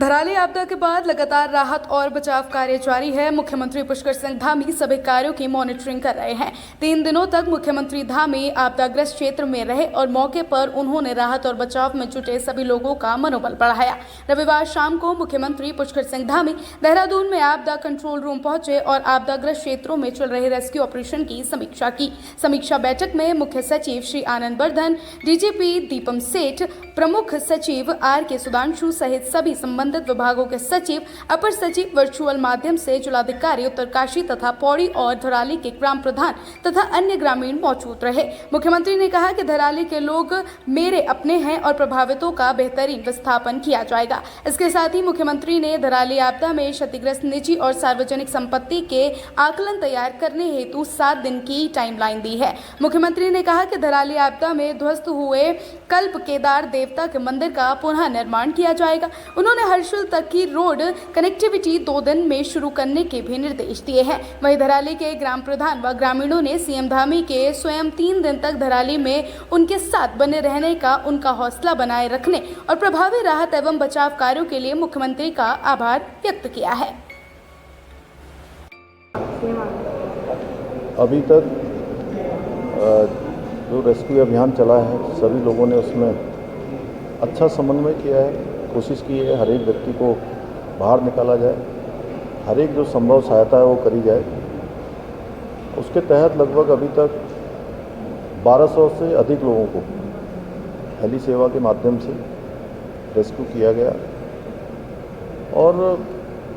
धराली आपदा के बाद लगातार राहत और बचाव कार्य जारी है। मुख्यमंत्री पुष्कर सिंह धामी सभी कार्यों की मॉनिटरिंग कर रहे हैं। 3 दिनों तक मुख्यमंत्री धामी आपदाग्रस्त क्षेत्र में रहे और मौके पर उन्होंने राहत और बचाव में जुटे सभी लोगों का मनोबल बढ़ाया। रविवार शाम को मुख्यमंत्री पुष्कर सिंह धामी देहरादून में आपदा कंट्रोल रूम पहुंचे और आपदाग्रस्त क्षेत्रों में चल रहे रेस्क्यू ऑपरेशन की समीक्षा की। समीक्षा बैठक में मुख्य सचिव श्री आनंद वर्धन, डीजीपी दीपम सेठ, प्रमुख सचिव आर.के. सुधांशु सहित सभी संबंधित विभागों के सचिव, अपर सचिव वर्चुअल माध्यम से जिलाधिकारी उत्तरकाशी तथा पौड़ी और धराली के ग्राम प्रधान तथा अन्य ग्रामीण मौजूद रहे। मुख्यमंत्री ने कहा कि धराली के लोग मेरे अपने हैं और प्रभावितों का बेहतरीन विस्थापन किया जाएगा। इसके साथ ही मुख्यमंत्री ने धराली आपदा में क्षतिग्रस्त निजी और सार्वजनिक संपत्ति के आकलन तैयार करने हेतु 7 दिन की टाइमलाइन दी है। मुख्यमंत्री ने कहा कि धराली आपदा में ध्वस्त हुए कल्प केदार देवता के मंदिर का पुनः निर्माण किया जाएगा। उन्होंने हर्षुल तक की रोड कनेक्टिविटी 2 दिन में शुरू करने के भी निर्देश दिए हैं। वहीं धराली के ग्राम प्रधान व ग्रामीणों ने सीएम धामी के स्वयं 3 दिन तक धराली में उनके साथ बने रहने का, उनका हौसला बनाए रखने और प्रभावी राहत एवं बचाव कार्यों के लिए मुख्यमंत्री का आभार व्यक्त किया है। अभी तक जो रेस्क्यू अभियान चला है, सभी लोगों ने उसमें अच्छा समन्वय किया है, कोशिश की है हर एक व्यक्ति को बाहर निकाला जाए, हर एक जो संभव सहायता है वो करी जाए। उसके तहत लगभग अभी तक 1200 से अधिक लोगों को हेली सेवा के माध्यम से रेस्क्यू किया गया और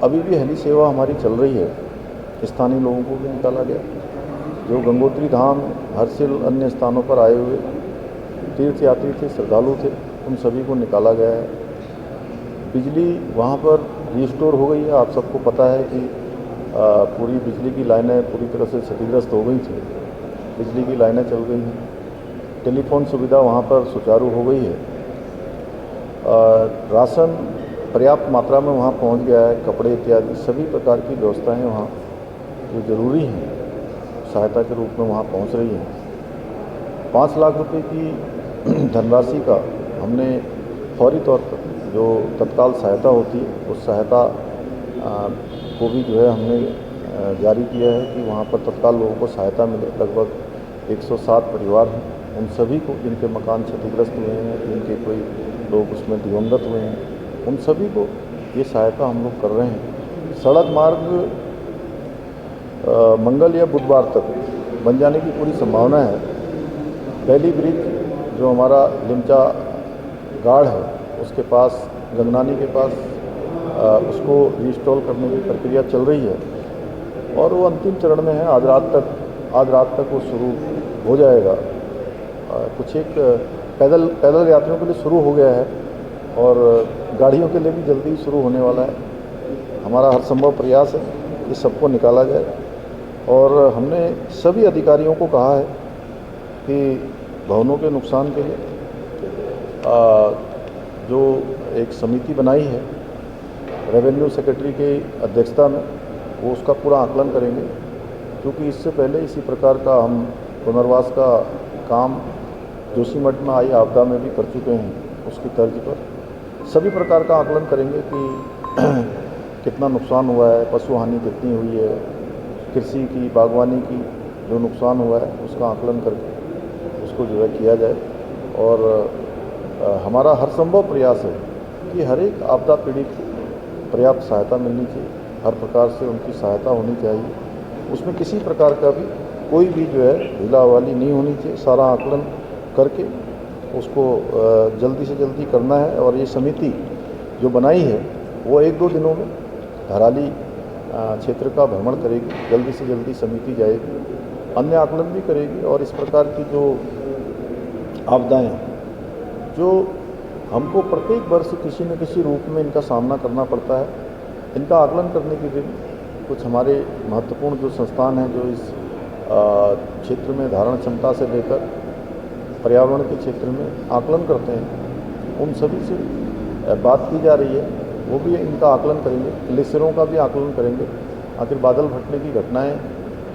अभी भी हेली सेवा हमारी चल रही है। स्थानीय लोगों को भी निकाला गया, जो गंगोत्री धाम, हर्षिल, अन्य स्थानों पर आए हुए तीर्थयात्री थे, श्रद्धालु थे, उन सभी को निकाला गया है। बिजली वहाँ पर रिस्टोर हो गई है। आप सबको पता है कि पूरी बिजली की लाइनें पूरी तरह से क्षतिग्रस्त हो गई थी, बिजली की लाइनें चल गई हैं। टेलीफोन सुविधा वहाँ पर सुचारू हो गई है। राशन पर्याप्त मात्रा में वहाँ पहुँच गया है। कपड़े इत्यादि सभी प्रकार की व्यवस्थाएं वहाँ जो ज़रूरी हैं सहायता के रूप में वहाँ पहुँच रही हैं। 5 लाख रुपए की धनराशि का हमने फौरी तौर पर जो तत्काल सहायता होती है उस सहायता को भी जो है हमने जारी किया है कि वहाँ पर तत्काल लोगों को सहायता मिले। लगभग 107 परिवार हैं, उन सभी को जिनके मकान क्षतिग्रस्त हुए हैं, जिनके कोई लोग उसमें दिवंगत हुए हैं, उन सभी को ये सहायता हम लोग कर रहे हैं। सड़क मार्ग मंगल या बुधवार तक बन जाने की पूरी संभावना है। पहली ब्रिज जो हमारा लिमचा गाढ़ है उसके पास, गंगनानी के पास, उसको रिस्टॉल करने की प्रक्रिया चल रही है और वो अंतिम चरण में है। आज रात तक वो शुरू हो जाएगा। कुछ एक पैदल यात्रियों के लिए शुरू हो गया है और गाड़ियों के लिए भी जल्दी शुरू होने वाला है। हमारा हर संभव प्रयास है कि सबको निकाला जाए और हमने सभी अधिकारियों को कहा है कि भवनों के नुकसान के लिए जो एक समिति बनाई है रेवेन्यू सेक्रेटरी के अध्यक्षता में, वो उसका पूरा आकलन करेंगे, क्योंकि इससे पहले इसी प्रकार का हम पुनर्वास का काम जोशीमठ में आई आपदा में भी कर चुके हैं। उसकी तर्ज पर सभी प्रकार का आकलन करेंगे कि कितना नुकसान हुआ है, पशु हानि कितनी हुई है, कृषि की, बागवानी की जो नुकसान हुआ है उसका आकलन करके उसको जो है किया जाए। और हमारा हर संभव प्रयास है कि हर एक आपदा पीड़ित को पर्याप्त सहायता मिलनी चाहिए, हर प्रकार से उनकी सहायता होनी चाहिए। उसमें किसी प्रकार का भी कोई भी जो है ढीलावाली नहीं होनी चाहिए। सारा आकलन करके उसको जल्दी से जल्दी करना है। और ये समिति जो बनाई है वो 1-2 दिनों में धराली क्षेत्र का भ्रमण करेगी, जल्दी से जल्दी समिति जाएगी, अन्य आकलन भी करेगी और इस प्रकार की जो आपदाएं जो हमको प्रत्येक वर्ष किसी न किसी रूप में इनका सामना करना पड़ता है, इनका आकलन करने के लिए कुछ हमारे महत्वपूर्ण जो संस्थान हैं जो इस क्षेत्र में धारण क्षमता से लेकर पर्यावरण के क्षेत्र में आकलन करते हैं, उन सभी से बात की जा रही है। वो भी इनका आकलन करेंगे, ग्लेशियरों का भी आकलन करेंगे। आखिर बादल फटने की घटनाएं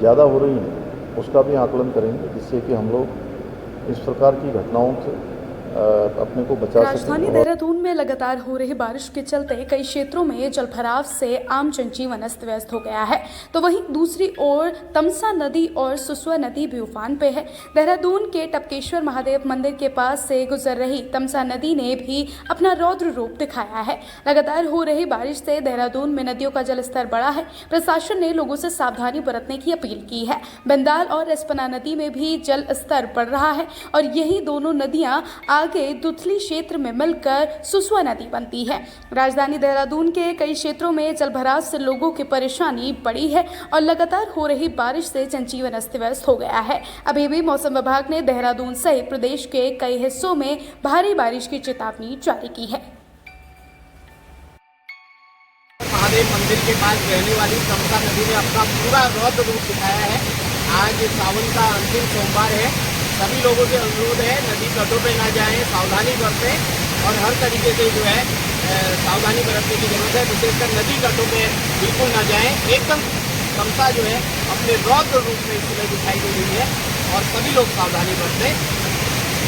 ज़्यादा हो रही हैं, उसका भी आकलन करेंगे, जिससे कि हम लोग इस प्रकार की घटनाओं से अपने को बचा राजधानी सकें। देहरादून में लगातार हो रही बारिश के चलते कई क्षेत्रों में जलभराव से आम जनजीवन अस्त व्यस्त हो गया है, तो वहीं दूसरी ओर तमसा नदी और सुसवा नदी भी उफान पे है। देहरादून के टपकेश्वर महादेव मंदिर के पास से गुजर रही तमसा नदी ने भी अपना रौद्र रूप दिखाया है। लगातार हो रही बारिश से देहरादून में नदियों का जलस्तर बढ़ा है। प्रशासन ने लोगों से सावधानी बरतने की अपील की है। बंदाल और रेस्पना नदी में भी जल स्तर बढ़ रहा है और यही दोनों नदियां आगे दुथली क्षेत्र में मिलकर सुसवा नदी बनती है। राजधानी देहरादून के कई क्षेत्रों में जलभराव से लोगों की परेशानी बढ़ी है और लगातार हो रही बारिश से जनजीवन अस्त व्यस्त हो गया है। अभी भी मौसम विभाग ने देहरादून सहित प्रदेश के कई हिस्सों में भारी बारिश की चेतावनी जारी की है। महादेव मंदिर के पास बहने वाली तमसा नदी ने अपना पूरा रौद्र रूप दिखाया है। आज सावन का अंतिम सोमवार है। सभी लोगों से अनुरोध है नदी तटों पे ना जाएं, सावधानी बरतें और हर तरीके से जो है सावधानी बरतने की जरूरत है। विशेषकर नदी तटों पे बिल्कुल ना जाएं। एकदम तमसा जो है अपने रौद्र रूप में इस समय दिखाई दे रही है और सभी लोग सावधानी बरतें।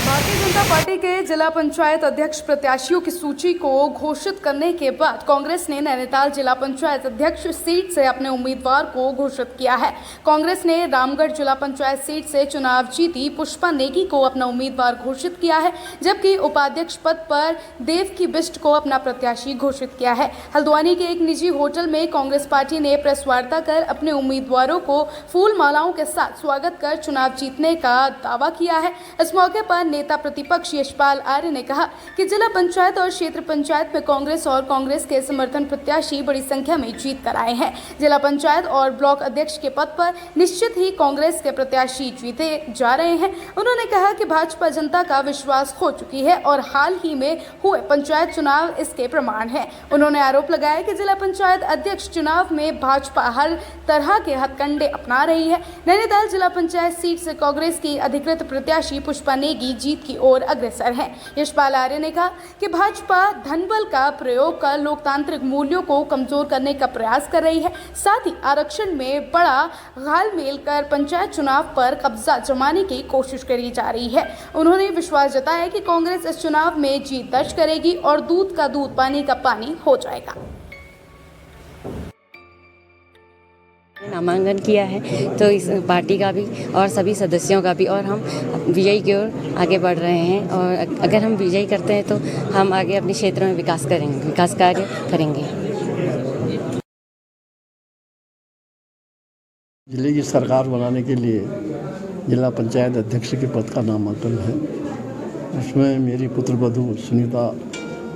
भारतीय जनता पार्टी के जिला पंचायत अध्यक्ष प्रत्याशियों की सूची को घोषित करने के बाद कांग्रेस ने नैनीताल जिला पंचायत अध्यक्ष सीट से अपने उम्मीदवार को घोषित किया है। कांग्रेस ने रामगढ़ जिला पंचायत सीट से चुनाव जीती पुष्पा नेगी को अपना उम्मीदवार घोषित किया है, जबकि उपाध्यक्ष पद पर देवकी बिष्ट को अपना प्रत्याशी घोषित किया है। हल्द्वानी के एक निजी होटल में कांग्रेस पार्टी ने प्रेस वार्ता कर अपने उम्मीदवारों को फूल मालाओं के साथ स्वागत कर चुनाव जीतने का दावा किया है। इस मौके पर नेता प्रतिपक्ष यशपाल आर्य ने कहा कि जिला पंचायत और क्षेत्र पंचायत में कांग्रेस और कांग्रेस के समर्थन प्रत्याशी बड़ी संख्या में जीत कर आए हैं। जिला पंचायत और ब्लॉक अध्यक्ष के पद पर निश्चित ही कांग्रेस के प्रत्याशी जीते जा रहे हैं। उन्होंने कहा कि भाजपा जनता का विश्वास खो चुकी है और हाल ही में हुए पंचायत चुनाव इसके प्रमाण है। उन्होंने आरोप लगाया कि जिला पंचायत अध्यक्ष चुनाव में भाजपा हर तरह के हथकंडे अपना रही है। नैनीताल जिला पंचायत सीट से कांग्रेस की अधिकृत प्रत्याशी पुष्पा नेगी जीत की ओर अग्रसर है। यशपाल आर्य ने कहा कि भाजपा धनबल का प्रयोग कर लोकतांत्रिक मूल्यों को कमजोर करने का प्रयास कर रही है। साथ ही आरक्षण में बड़ा घालमेल कर पंचायत चुनाव पर कब्जा जमाने की कोशिश करी जा रही है। उन्होंने विश्वास जताया कि कांग्रेस इस चुनाव में जीत दर्ज करेगी और दूध का दूध पानी का पानी हो जाएगा। नामांकन किया है तो इस पार्टी का भी और सभी सदस्यों का भी, और हम विजयी की ओर आगे बढ़ रहे हैं और अगर हम विजयी करते हैं तो हम आगे अपने क्षेत्र में विकास करेंगे, विकास कार्य करेंगे। जिले की सरकार बनाने के लिए जिला पंचायत अध्यक्ष के पद का नामांकन है। उसमें मेरी पुत्रवधू सुनीता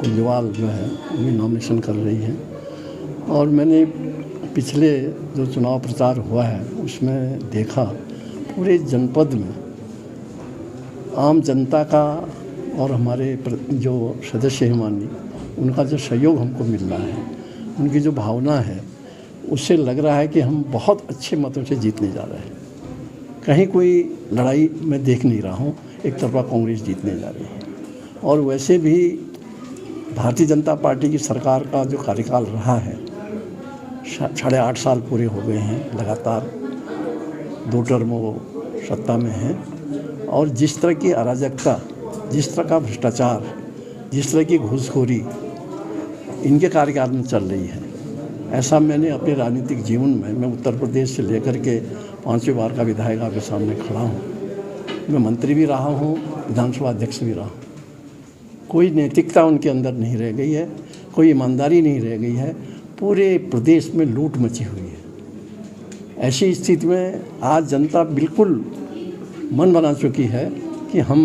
कुंजवाल जो है वो भी नॉमिनेशन कर रही है और मैंने पिछले जो चुनाव प्रचार हुआ है उसमें देखा पूरे जनपद में आम जनता का और हमारे जो सदस्य हैं माननीय उनका जो सहयोग हमको मिल रहा है, उनकी जो भावना है, उससे लग रहा है कि हम बहुत अच्छे मतों से जीतने जा रहे हैं। कहीं कोई लड़ाई मैं देख नहीं रहा हूँ, एक तरफा कांग्रेस जीतने जा रही है। और वैसे भी भारतीय जनता पार्टी की सरकार का जो कार्यकाल रहा है 8.5 साल पूरे हो गए हैं, लगातार 2 टर्म वो सत्ता में हैं और जिस तरह की अराजकता, जिस तरह का भ्रष्टाचार, जिस तरह की घूसखोरी इनके कार्यकाल में चल रही है, ऐसा मैंने अपने राजनीतिक जीवन में, मैं उत्तर प्रदेश से लेकर के 5वीं बार का विधायक आपके सामने खड़ा हूँ। मैं मंत्री भी रहा हूँ, विधानसभा अध्यक्ष भी रहा हूँ। कोई नैतिकता उनके अंदर नहीं रह गई है, कोई ईमानदारी नहीं रह गई है। पूरे प्रदेश में लूट मची हुई है। ऐसी स्थिति में आज जनता बिल्कुल मन बना चुकी है कि हम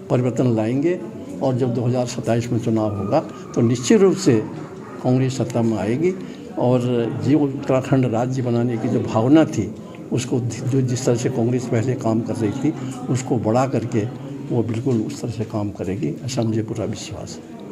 परिवर्तन लाएंगे और जब 2027 में चुनाव होगा तो निश्चित रूप से कांग्रेस सत्ता में आएगी और जो उत्तराखंड राज्य बनाने की जो भावना थी उसको, जो जिस तरह से कांग्रेस पहले काम कर रही थी उसको बढ़ा करके वो बिल्कुल उस तरह से काम करेगी, ऐसा मुझे पूरा विश्वास है।